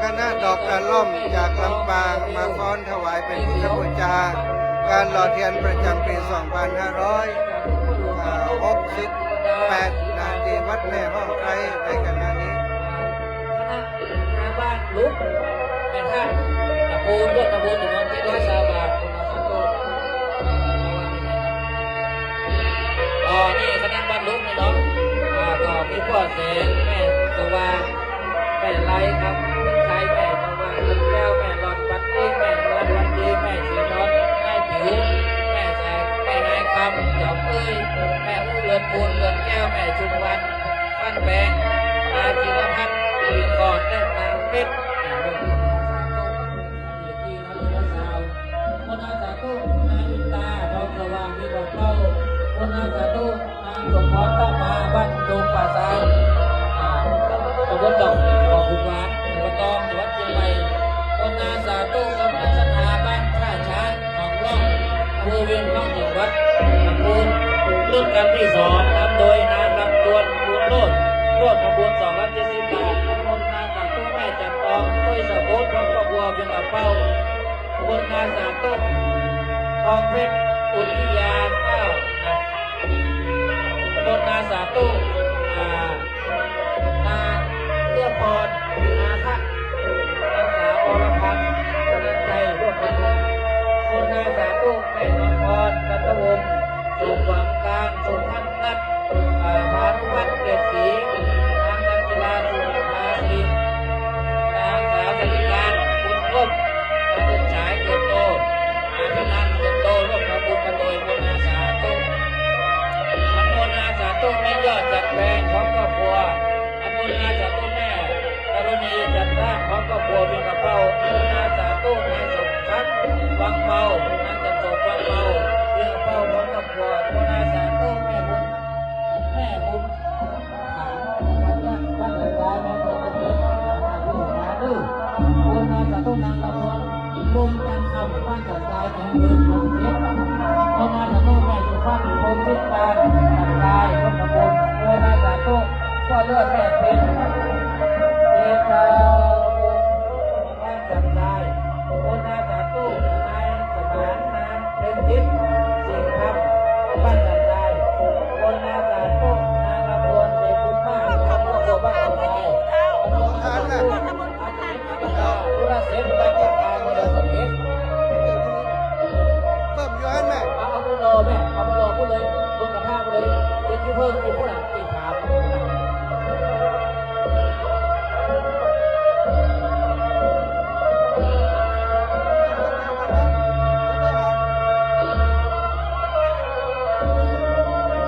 คณะดอกกระล่อมจากลำปางมาฟ้อนถวายเป็นพุทธบูชาการหล่อเทียนประจำปี 2568นาทีวัดแม่ห้องไคร้ในขณะนี้คณะบ้านลุกแม่ท่านตะปูนด้วยตะปูนถึงวันที่100 บาทคุณมาสักตัวนี่คณะบ้านลุกนี่เนาะก็มีพ่อเสนแม่สว่างแม่ไรครับพี่ชายแม่สว่างลูกแก้วแม่หลอดบัตรตี้แม่หลอดวันดีแม่สีนอนแม่ผิวแม่แสงแม่นายคำจอมเอ้ยแม่อู้เลือนปูนเลือนแก้วแม่ชุมวันบ้านแบงอาชีวพัฒน์ปีก่อนได้นางเพชรคนอาสาตู้นายอินตาทองสว่างมีบอกเล่าคนอาสาตู้นางสมพรตามาบ้านดงป่าซาวตำบลดอกขุนหวานตำบลตองจังหวัดเชียงใหม่คนอาสาตู้กำลังศรัทธาบ้านท่าช้างหนองล่องอำเภอเวียงร่องจังหวัดลำพูนรุ่นกันที่2นำโดยนางลำดวนบุญโลดร่วมขบวน270 บาทคนอาสาตู้แม่จัดตองด้วยสะโพกพร้อมครอบครัวเป็นกับเป้าคนอาสาตู้ทองเพชรอุทยานคนอาสาตู้นาเสื้อพรนาทักนางสาวอรพันธ์กำลังใจร่วมกันคนอาสาตู้แม่นพรกันตะวงสุขหวังการสุพันธ์นัทพานุวัฒน์เกียรติศรีนางนันทิลาสุภาสีนางสาวสริการบุญร่มนางบุญฉายเกิดโตนางพินันเกิดโตร่วมทำบุญกันโดยคนอาสาตู้อนุโมทนาสาธุแม่ยอดจัดแปลงของครอบครัวอนุโมทนาสาธุแม่กรณีจัดสร้างของครอบครัวเป็นกระเป๋าอนุโมทนาสาธุนายสมศักดิ์วังเมานางจันทร์วังเมาเป็นกระเป๋าของครอบครัวอนุโมทนาสาธุแม่บุญวันนี้วันสุดท้ายแม่ตัวเล็กผู้หาดื้อคนนายสาธุนางละมุนลุงจันทร์บ้านสันทรายแห่งเมืองกรุงเทพคนนายสาธุแม่สุภาพพงศ์ทิพย์การสันทรายร่วมขบวนคนนายสาธุก็เลือดแม่เป็นเอชาบ้านสันทรายคนนายสาธุนายสมานนางเป็นทิพย์สิงห์ครับบ้านสันทรายคนนายสาธุนางละมุนเด็กคุณป้าครอบครัวบ้านสันทรายอนุโมทนาผู้รักเสพการจัดการในเดือนสิบเอ็ดเพิ่มย้อนแม่เอาไปรอแม่เอาไปรอพูดเลยลงกระทะเลยเป็นที่เพิ่มอีกผู้หลังตีถาม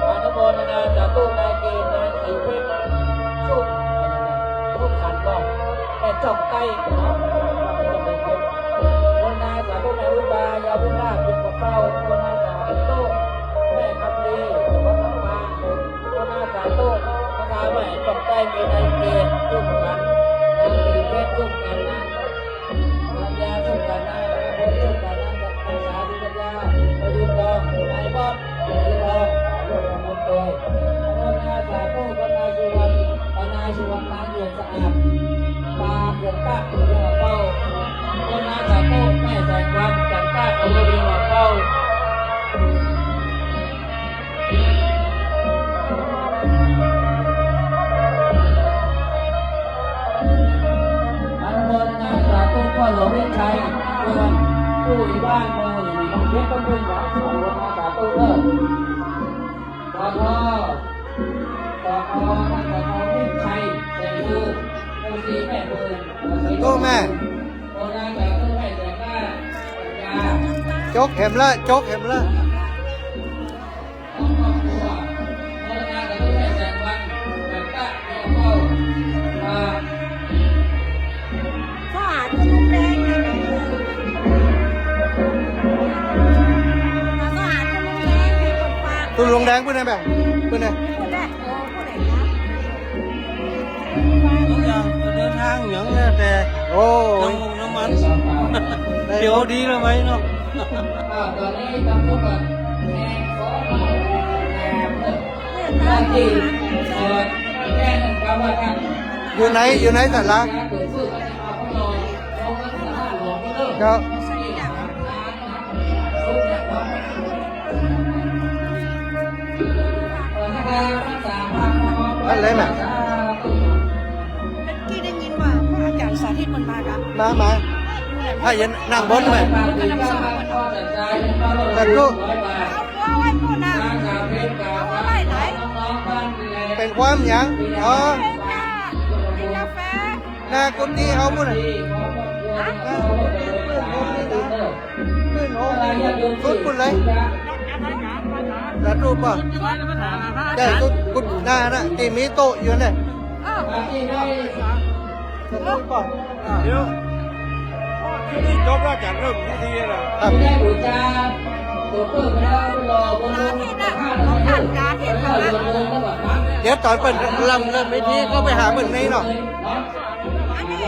อนุโมทนาจากตู้นายเกณฑ์นายสีเพชรชุบชุบขันกองแต่จบใต้เนาะไม่จบเลยเก็บคนนายสาธุแม่อุบายาพิราชเป็นกระเป๋าคนนายสาธุแม่คำลีวัดน้ำมาคนนายสาธุคณะแม่จบใต้มีนายเกณฑ์ชุบกันนายสีเพชรชุบกันนะปัญญาชุบกันนะคนชุบกันนะภาษาดิบยาประยุทธ์ดองนายบ๊อบประยุทธ์ดองรวมกันหมดเลยคนนายสาธุคนนายสุวรรณนายสุวรรณตาเดือดสะอาดปลาเดือดตั้งเดือดเป้าคนนายสาธุแม่แสงวันจันทร์ตั้งเอาเดือดเป้าอนุโมทนาสาธุพ่อหลวงวิชัยเพื่อนผู้อีบ้านมือหนึ่งเล็กก็ขึ้นหวังอนุโมทนาสาธุเลิศขอท่านวิชัยเสรีผู้ที่แม่เบิร์น ตู้แม่ โคนนายสาธุแม่แสงหน้าปัญญา จกเข็มละจกเข็มละของครอบครัวโคนนายสาธุแม่แสงวันจันทร์เดียวเข้าข้อหาตัวลุงแดงนะข้อหาตัวลุงแดงให้คนฝาก ตู้ลงแดงเพื่อนไหนแม่เพื่อนไหน คนแรกโอ้คนไหนครับ ทุกอย่างจะเดินทางอย่างนี้แต่ โอ้ น้ำมันเดี๋ยวดีแล้วไหมเนาะ ตอนนี้ตำรวจแทงขอเราแอบหน้าที่แจ้งหนึ่งครับว่าท่านอยู่ไหนสาระ เกิดสู้กันเอาข้างนอก จ้า ใส่ดัง อันเลยน่ะ เมื่อกี้ได้ยินว่าพระอาจารย์สาธิตมันมากะ มาถ้ายันนั่งบนไหม ก็นำสอนเอา แต่ก็ ไว้พูดนะเอาไว้ไหน เป็นความหยังอ๋อ กินกาแฟ หน้ากุฏิเขาบุ่นน่ะ ฮะ ขึ้นโอ้สุดบุ่นเลยแต่รูปป่ะแต่สุดกุฏหน้าน่ะที่มีโต๊ะอยู่เนี่ย เออ จะรูปป่ะ เดี๋ยวนี่จบแล้วจะเริ่มพิธีแล้ว ครับ ได้บูชาตัวเพื่อนเราหล่อบน สาธิตน่ะเราผ่านการเห็นมาแล้ว เดี๋ยวตอนเปิดลำเริ่มไม่ทีก็ไปหาเปิดในเนาะ อันนี้